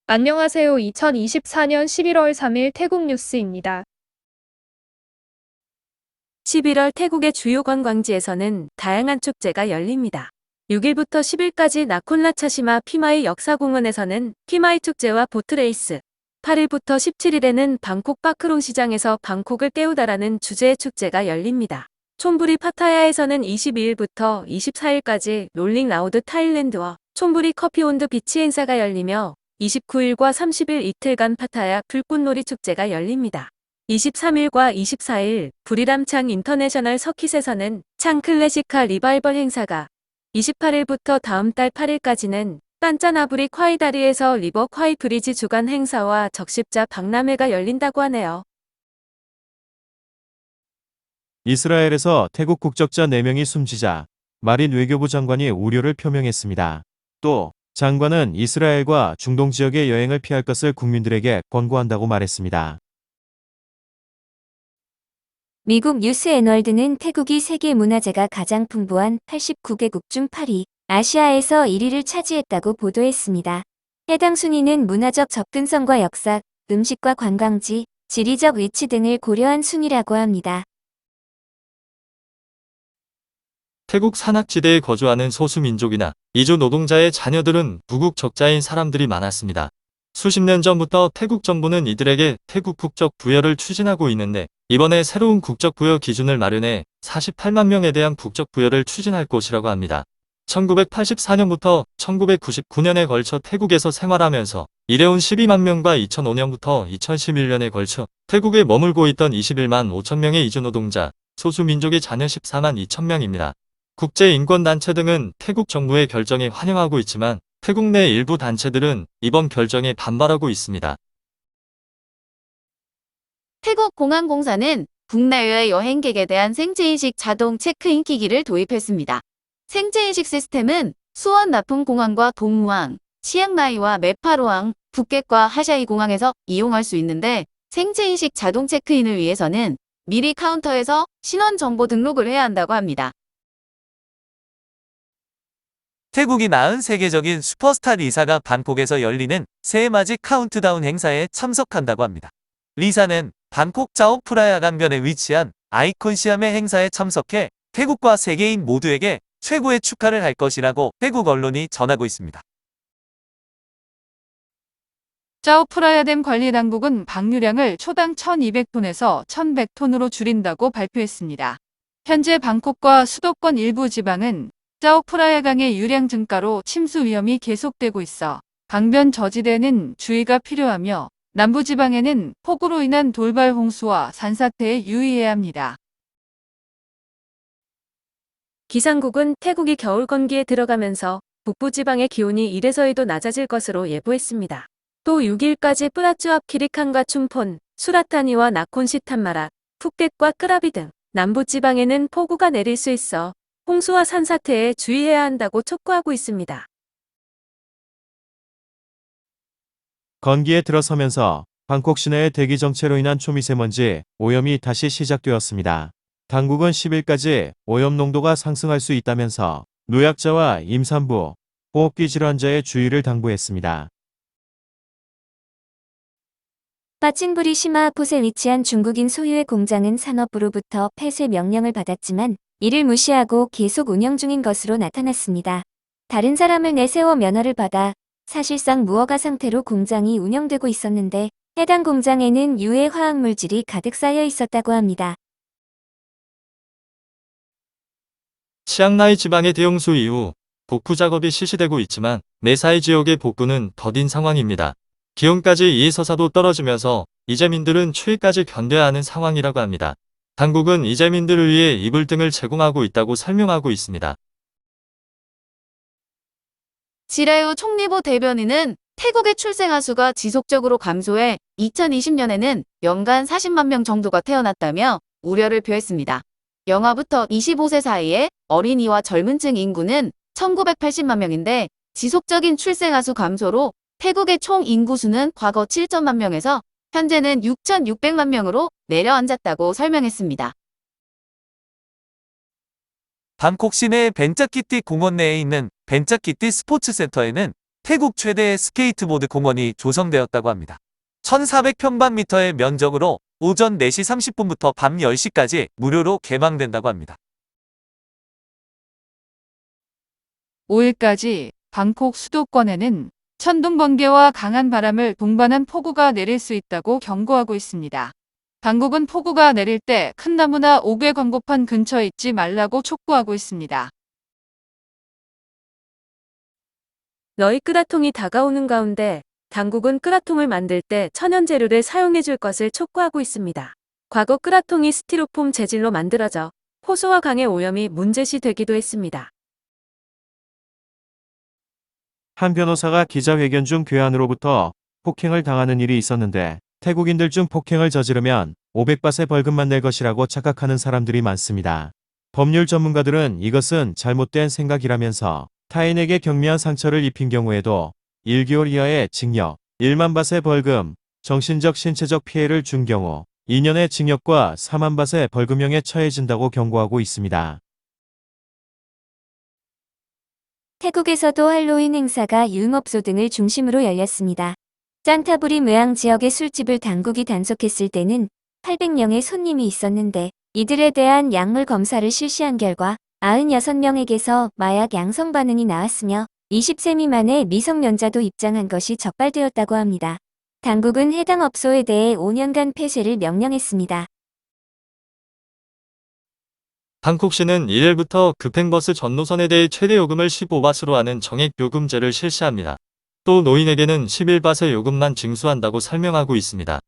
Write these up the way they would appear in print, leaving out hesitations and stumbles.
안녕하세요. 2024년 11월 3일 태국 뉴스입니다. 11월 태국의 주요 관광지에서는 다양한 축제가 열립니다. 6일부터 10일까지 나콘라차시마 피마이 역사공원에서는 피마이 축제와 보트레이스, 8일부터 17일에는 방콕 파크론 시장에서 방콕을 깨우다라는 주제의 축제가 열립니다. 촌부리 파타야에서는 22일부터 24일까지 롤링 라우드 타일랜드와 촌부리 커피 온드 비치 행사가 열리며 29일과 30일 이틀간 파타야 불꽃놀이 축제가 열립니다. 23일과 24일 부리람창 인터내셔널 서킷에서는 창 클래식카 리바이벌 행사가, 28일부터 다음 달 8일까지는 딴짜나부리 콰이다리에서 리버 콰이 브리지 주간 행사와 적십자 박람회가 열린다고 하네요. 이스라엘에서 태국 국적자 4명이 숨지자 마린 외교부 장관이 우려를 표명했습니다. 또 장관은 이스라엘과 중동 지역의 여행을 피할 것을 국민들에게 권고한다고 말했습니다. 미국 뉴스애널드는 태국이 세계 문화재가 가장 풍부한 89개국 중 8위, 아시아에서 1위를 차지했다고 보도했습니다. 해당 순위는 문화적 접근성과 역사, 음식과 관광지, 지리적 위치 등을 고려한 순위라고 합니다. 태국 산악지대에 거주하는 소수민족이나 이주 노동자의 자녀들은 부국 적자인 사람들이 많았습니다. 수십 년 전부터 태국 정부는 이들에게 태국 국적 부여를 추진하고 있는데 이번에 새로운 국적 부여 기준을 마련해 48만 명에 대한 국적 부여를 추진할 것이라고 합니다. 1984년부터 1999년에 걸쳐 태국에서 생활하면서 일해온 12만 명과 2005년부터 2011년에 걸쳐 태국에 머물고 있던 21만 5천 명의 이주노동자, 소수민족의 자녀 14만 2천 명입니다. 국제인권단체 등은 태국 정부의 결정에 환영하고 있지만 태국 내 일부 단체들은 이번 결정에 반발하고 있습니다. 태국 공항공사는 국내외 여행객에 대한 생체인식 자동 체크인 기기를 도입했습니다. 생체인식 시스템은 수원 나풍공항과 동무항, 치앙마이와 메파로항, 푸켓과 하샤이 공항에서 이용할 수 있는데 생체인식 자동 체크인을 위해서는 미리 카운터에서 신원 정보 등록을 해야 한다고 합니다. 태국이 낳은 세계적인 슈퍼스타 리사가 방콕에서 열리는 새해맞이 카운트다운 행사에 참석한다고 합니다. 리사는 방콕 자오 프라야 강변에 위치한 아이콘 시암의 행사에 참석해 태국과 세계인 모두에게 최고의 축하를 할 것이라고 태국 언론이 전하고 있습니다. 짜오프라야댐 관리당국은 방류량을 초당 1,200톤에서 1,100톤으로 줄인다고 발표했습니다. 현재 방콕과 수도권 일부 지방은 짜오프라야강의 유량 증가로 침수 위험이 계속되고 있어 강변 저지대는 주의가 필요하며 남부지방에는 폭우로 인한 돌발 홍수와 산사태에 유의해야 합니다. 기상국은 태국이 겨울 건기에 들어가면서 북부지방의 기온이 1에서 2도 낮아질 것으로 예보했습니다. 또 6일까지 뿌라쭈 앞 키리칸과 춤폰, 수라타니와 나콘시 탄마락, 푸켓과 끄라비 등 남부지방에는 폭우가 내릴 수 있어 홍수와 산사태에 주의해야 한다고 촉구하고 있습니다. 건기에 들어서면서 방콕 시내의 대기 정체로 인한 초미세먼지 오염이 다시 시작되었습니다. 당국은 10일까지 오염 농도가 상승할 수 있다면서 노약자와 임산부, 호흡기 질환자의 주의를 당부했습니다. 빠칭부리 시마하폿에 위치한 중국인 소유의 공장은 산업부로부터 폐쇄 명령을 받았지만 이를 무시하고 계속 운영 중인 것으로 나타났습니다. 다른 사람을 내세워 면허를 받아 사실상 무허가 상태로 공장이 운영되고 있었는데 해당 공장에는 유해 화학물질이 가득 쌓여 있었다고 합니다. 치앙라이 지방의 대홍수 이후 복구 작업이 실시되고 있지만 매사이 지역의 복구는 더딘 상황입니다. 기온까지 2에서 4도 떨어지면서 이재민들은 추위까지 견뎌야 하는 상황이라고 합니다. 당국은 이재민들을 위해 이불 등을 제공하고 있다고 설명하고 있습니다. 지라유 총리보 대변인은 태국의 출생아 수가 지속적으로 감소해 2020년에는 연간 40만 명 정도가 태어났다며 우려를 표했습니다. 영아부터 25세 사이의 어린이와 젊은 층 인구는 1980만 명인데 지속적인 출생아 수 감소로 태국의 총 인구수는 과거 7천만 명에서 현재는 6,600만 명으로 내려앉았다고 설명했습니다. 방콕 시내의 벤짜키띠 공원 내에 있는 벤짜키띠 스포츠센터에는 태국 최대의 스케이트보드 공원이 조성되었다고 합니다. 1400평방미터의 면적으로 오전 4시 30분부터 밤 10시까지 무료로 개방된다고 합니다. 5일까지 방콕 수도권에는 천둥 번개와 강한 바람을 동반한 폭우가 내릴 수 있다고 경고하고 있습니다. 당국은 폭우가 내릴 때 큰 나무나 옥외 광고판 근처에 있지 말라고 촉구하고 있습니다. 너희 끄라통이 다가오는 가운데 당국은 끄라통을 만들 때 천연 재료를 사용해 줄 것을 촉구하고 있습니다. 과거 끄라통이 스티로폼 재질로 만들어져 호수와 강의 오염이 문제시 되기도 했습니다. 한 변호사가 기자회견 중 괴한으로부터 폭행을 당하는 일이 있었는데 태국인들 중 폭행을 저지르면 500바트의 벌금만 낼 것이라고 착각하는 사람들이 많습니다. 법률 전문가들은 이것은 잘못된 생각이라면서 타인에게 경미한 상처를 입힌 경우에도 1개월 이하의 징역, 1만 바트의 벌금, 정신적 신체적 피해를 준 경우 2년의 징역과 4만 바트의 벌금형에 처해진다고 경고하고 있습니다. 태국에서도 할로윈 행사가 유흥업소 등을 중심으로 열렸습니다. 짠타부리 무양 지역의 술집을 당국이 단속했을 때는 800명의 손님이 있었는데 이들에 대한 약물 검사를 실시한 결과 96명에게서 마약 양성 반응이 나왔으며 20세 미만의 미성년자도 입장한 것이 적발되었다고 합니다. 당국은 해당 업소에 대해 5년간 폐쇄를 명령했습니다. 방콕시는 1일부터 급행버스 전 노선에 대해 최대 요금을 15바트로 하는 정액 요금제를 실시합니다. 또 노인에게는 11바트 요금만 징수한다고 설명하고 있습니다.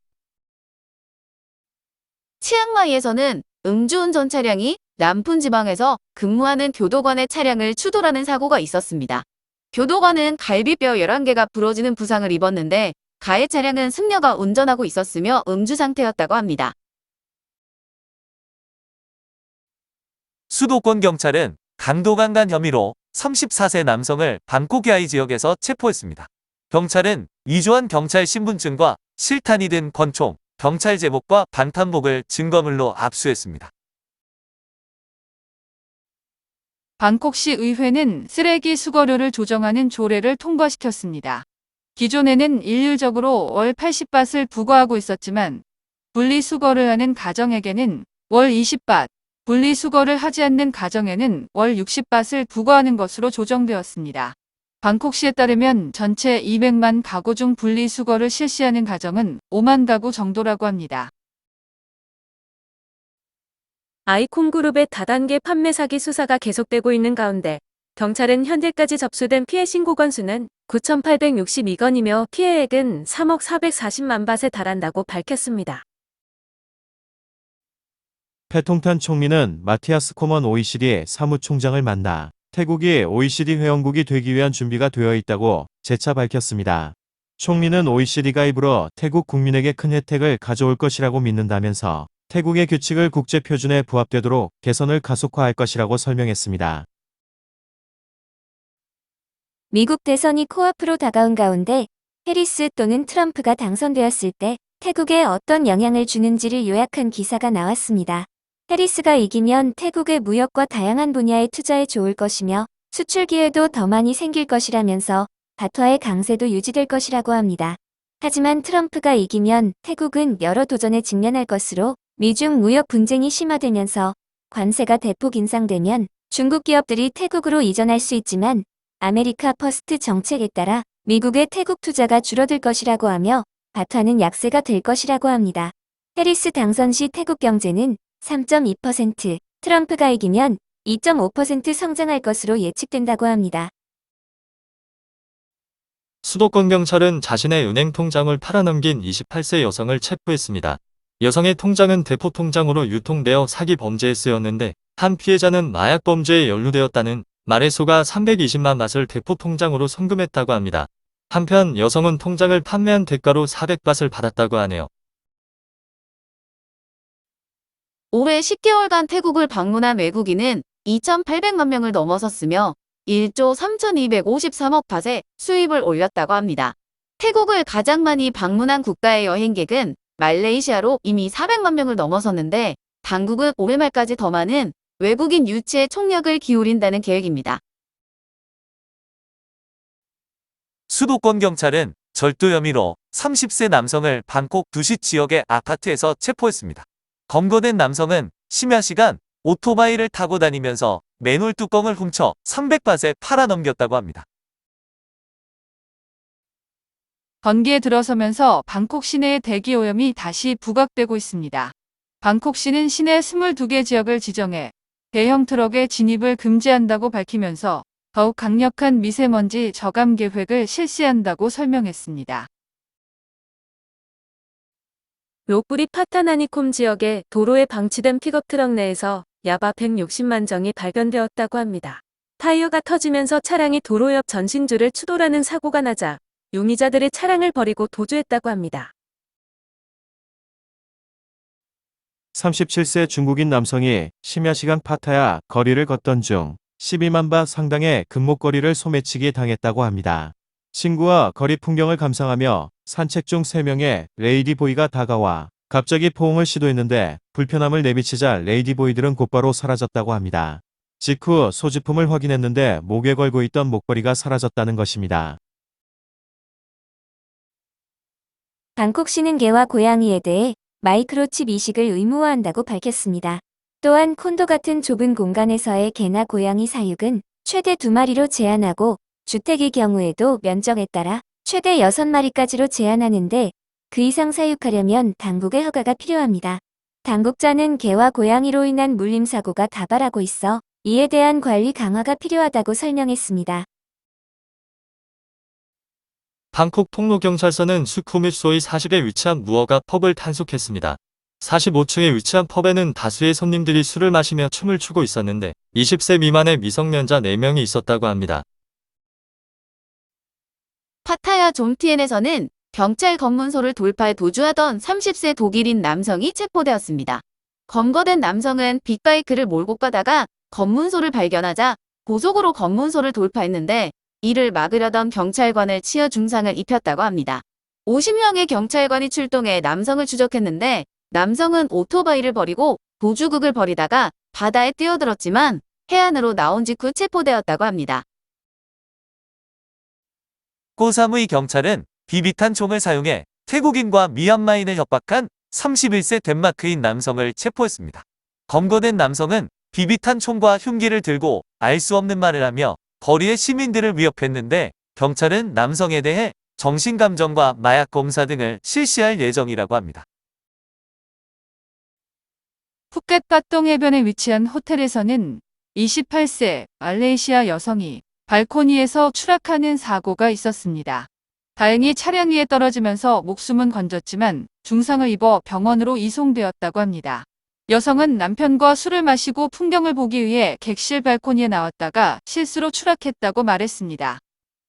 치앙마이에서는 음주운전 차량이 람푼 지방에서 근무하는 교도관의 차량을 추돌하는 사고가 있었습니다. 교도관은 갈비뼈 11개가 부러지는 부상을 입었는데 가해 차량은 승려가 운전하고 있었으며 음주 상태였다고 합니다. 수도권 경찰은 강도강간 혐의로 34세 남성을 방콕야이 지역에서 체포했습니다. 경찰은 위조한 경찰 신분증과 실탄이 든 권총, 경찰 제복과 방탄복을 증거물로 압수했습니다. 방콕시 의회는 쓰레기 수거료를 조정하는 조례를 통과시켰습니다. 기존에는 일률적으로 월 80바트를 부과하고 있었지만 분리수거를 하는 가정에게는 월 20바트, 분리수거를 하지 않는 가정에는 월 60바트를 부과하는 것으로 조정되었습니다. 방콕시에 따르면 전체 200만 가구 중 분리수거를 실시하는 가정은 5만 가구 정도라고 합니다. 아이콘 그룹의 다단계 판매 사기 수사가 계속되고 있는 가운데 경찰은 현재까지 접수된 피해 신고 건수는 9,862건이며 피해액은 3억 440만 바트에 달한다고 밝혔습니다. 패통탄 총리는 마티아스 코먼 OECD 사무총장을 만나 태국이 OECD 회원국이 되기 위한 준비가 되어 있다고 재차 밝혔습니다. 총리는 OECD 가입으로 태국 국민에게 큰 혜택을 가져올 것이라고 믿는다면서 태국의 규칙을 국제 표준에 부합되도록 개선을 가속화할 것이라고 설명했습니다. 미국 대선이 코앞으로 다가온 가운데 해리스 또는 트럼프가 당선되었을 때 태국에 어떤 영향을 주는지를 요약한 기사가 나왔습니다. 해리스가 이기면 태국의 무역과 다양한 분야의 투자에 좋을 것이며 수출 기회도 더 많이 생길 것이라면서 바트와의 강세도 유지될 것이라고 합니다. 하지만 트럼프가 이기면 태국은 여러 도전에 직면할 것으로 미중 무역 분쟁이 심화되면서 관세가 대폭 인상되면 중국 기업들이 태국으로 이전할 수 있지만 아메리카 퍼스트 정책에 따라 미국의 태국 투자가 줄어들 것이라고 하며 바트와는 약세가 될 것이라고 합니다. 해리스 당선 시 태국 경제는 3.2%, 트럼프가 이기면 2.5% 성장할 것으로 예측된다고 합니다. 수도권 경찰은 자신의 은행 통장을 팔아넘긴 28세 여성을 체포했습니다. 여성의 통장은 대포 통장으로 유통되어 사기 범죄에 쓰였는데 한 피해자는 마약 범죄에 연루되었다는 말에 속아 320만 바트를 대포 통장으로 송금했다고 합니다. 한편 여성은 통장을 판매한 대가로 400바트를 받았다고 하네요. 올해 10개월간 태국을 방문한 외국인은 2,800만 명을 넘어섰으며 1조 3,253억 바트의 수입을 올렸다고 합니다. 태국을 가장 많이 방문한 국가의 여행객은 말레이시아로 이미 400만 명을 넘어섰는데 당국은 올해 말까지 더 많은 외국인 유치에 총력을 기울인다는 계획입니다. 수도권 경찰은 절도 혐의로 30세 남성을 방콕 두시 지역의 아파트에서 체포했습니다. 검거된 남성은 심야 시간 오토바이를 타고 다니면서 맨홀 뚜껑을 훔쳐 300밭에 팔아넘겼다고 합니다. 건기에 들어서면서 방콕 시내의 대기 오염이 다시 부각되고 있습니다. 방콕시는 시내 22개 지역을 지정해 대형 트럭의 진입을 금지한다고 밝히면서 더욱 강력한 미세먼지 저감 계획을 실시한다고 설명했습니다. 록부리 파타나니콤 지역의 도로에 방치된 픽업 트럭 내에서 야바 160만 정이 발견되었다고 합니다. 타이어가 터지면서 차량이 도로 옆 전신줄을 추돌하는 사고가 나자 용의자들이 차량을 버리고 도주했다고 합니다. 37세 중국인 남성이 심야 시간 파타야 거리를 걷던 중 12만 바 상당의 금목걸이를 소매치기 당했다고 합니다. 친구와 거리 풍경을 감상하며 산책 중 3명의 레이디보이가 다가와 갑자기 포옹을 시도했는데 불편함을 내비치자 레이디보이들은 곧바로 사라졌다고 합니다. 직후 소지품을 확인했는데 목에 걸고 있던 목걸이가 사라졌다는 것입니다. 방콕시는 개와 고양이에 대해 마이크로칩 이식을 의무화한다고 밝혔습니다. 또한 콘도 같은 좁은 공간에서의 개나 고양이 사육은 최대 2마리로 제한하고 주택의 경우에도 면적에 따라 최대 6마리까지로 제한하는데 그 이상 사육하려면 당국의 허가가 필요합니다. 당국자는 개와 고양이로 인한 물림사고가 다발하고 있어 이에 대한 관리 강화가 필요하다고 설명했습니다. 방콕 통로경찰서는 수쿠밋소이 40에 위치한 무어가 펍을 단속했습니다. 45층에 위치한 펍에는 다수의 손님들이 술을 마시며 춤을 추고 있었는데 20세 미만의 미성년자 4명이 있었다고 합니다. 파타야 좀티엔에서는 경찰 검문소를 돌파해 도주하던 30세 독일인 남성이 체포되었습니다. 검거된 남성은 빅바이크를 몰고 가다가 검문소를 발견하자 고속으로 검문소를 돌파했는데 이를 막으려던 경찰관을 치어 중상을 입혔다고 합니다. 50명의 경찰관이 출동해 남성을 추적했는데 남성은 오토바이를 버리고 도주극을 벌이다가 바다에 뛰어들었지만 해안으로 나온 직후 체포되었다고 합니다. 꼬사무이 경찰은 비비탄 총을 사용해 태국인과 미얀마인을 협박한 31세 덴마크인 남성을 체포했습니다. 검거된 남성은 비비탄 총과 흉기를 들고 알 수 없는 말을 하며 거리의 시민들을 위협했는데 경찰은 남성에 대해 정신감정과 마약 검사 등을 실시할 예정이라고 합니다. 푸켓 빠똥 해변에 위치한 호텔에서는 28세 말레이시아 여성이 발코니에서 추락하는 사고가 있었습니다. 다행히 차량 위에 떨어지면서 목숨은 건졌지만 중상을 입어 병원으로 이송되었다고 합니다. 여성은 남편과 술을 마시고 풍경을 보기 위해 객실 발코니에 나왔다가 실수로 추락했다고 말했습니다.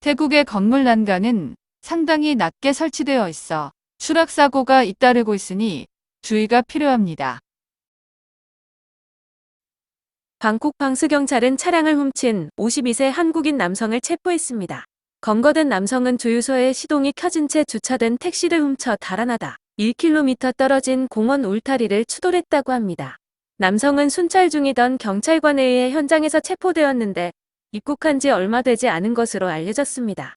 태국의 건물 난간은 상당히 낮게 설치되어 있어 추락 사고가 잇따르고 있으니 주의가 필요합니다. 방콕 방스경찰은 차량을 훔친 52세 한국인 남성을 체포했습니다. 검거된 남성은 주유소에 시동이 켜진 채 주차된 택시를 훔쳐 달아나다 1km 떨어진 공원 울타리를 추돌했다고 합니다. 남성은 순찰 중이던 경찰관에 의해 현장에서 체포되었는데 입국한 지 얼마 되지 않은 것으로 알려졌습니다.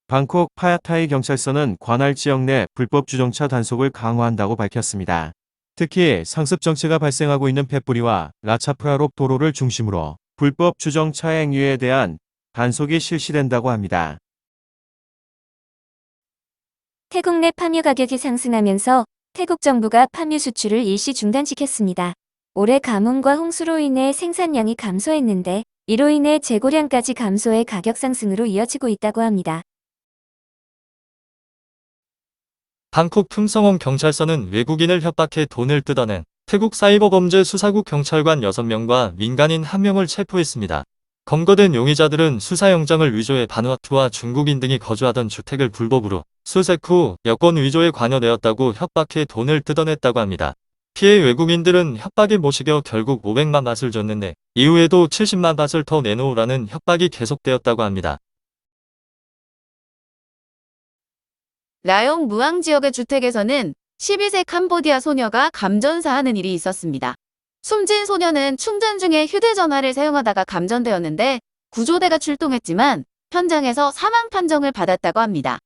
방콕 파야타이 경찰서는 관할 지역 내 불법 주정차 단속을 강화한다고 밝혔습니다. 특히 상습 정체가 발생하고 있는 펫부리와 라차프라롭 도로를 중심으로 불법 주정차 행위에 대한 단속이 실시된다고 합니다. 태국 내 파묘 가격이 상승하면서 태국 정부가 파묘 수출을 일시 중단시켰습니다. 올해 가뭄과 홍수로 인해 생산량이 감소했는데 이로 인해 재고량까지 감소해 가격 상승으로 이어지고 있다고 합니다. 방콕 퉁성원 경찰서는 외국인을 협박해 돈을 뜯어낸 태국 사이버범죄 수사국 경찰관 6명과 민간인 1명을 체포했습니다. 검거된 용의자들은 수사영장을 위조해 바누아투와 중국인 등이 거주하던 주택을 불법으로 수색 후 여권 위조에 관여되었다고 협박해 돈을 뜯어냈다고 합니다. 피해 외국인들은 협박에 못 이겨 결국 500만 밭을 줬는데 이후에도 70만 밭을 더 내놓으라는 협박이 계속되었다고 합니다. 라용 무앙 지역의 주택에서는 12세 캄보디아 소녀가 감전사하는 일이 있었습니다. 숨진 소녀는 충전 중에 휴대전화를 사용하다가 감전되었는데 구조대가 출동했지만 현장에서 사망 판정을 받았다고 합니다.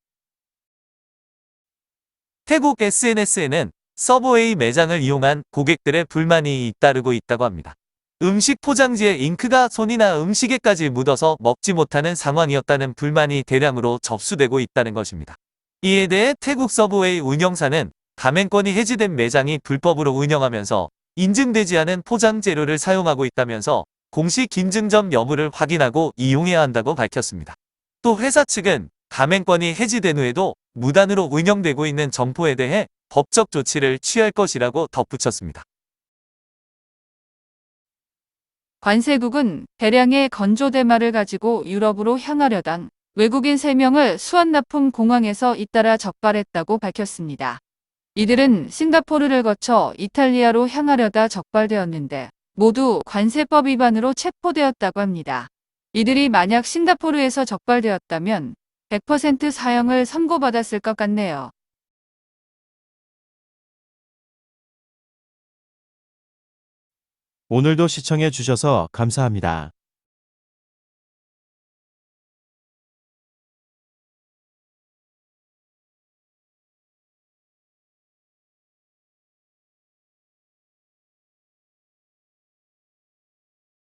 태국 SNS에는 서브웨이 매장을 이용한 고객들의 불만이 잇따르고 있다고 합니다. 음식 포장지에 잉크가 손이나 음식에까지 묻어서 먹지 못하는 상황이었다는 불만이 대량으로 접수되고 있다는 것입니다. 이에 대해 태국 서브웨이 운영사는 가맹권이 해지된 매장이 불법으로 운영하면서 인증되지 않은 포장 재료를 사용하고 있다면서 공식 인증점 여부를 확인하고 이용해야 한다고 밝혔습니다. 또 회사 측은 가맹권이 해지된 후에도 무단으로 운영되고 있는 점포에 대해 법적 조치를 취할 것이라고 덧붙였습니다. 관세국은 대량의 건조대마를 가지고 유럽으로 향하려던 외국인 3명을 수완나품 공항에서 잇따라 적발했다고 밝혔습니다. 이들은 싱가포르를 거쳐 이탈리아로 향하려다 적발되었는데 모두 관세법 위반으로 체포되었다고 합니다. 이들이 만약 싱가포르에서 적발되었다면 100% 사형을 선고받았을 것 같네요. 오늘도 시청해 주셔서 감사합니다.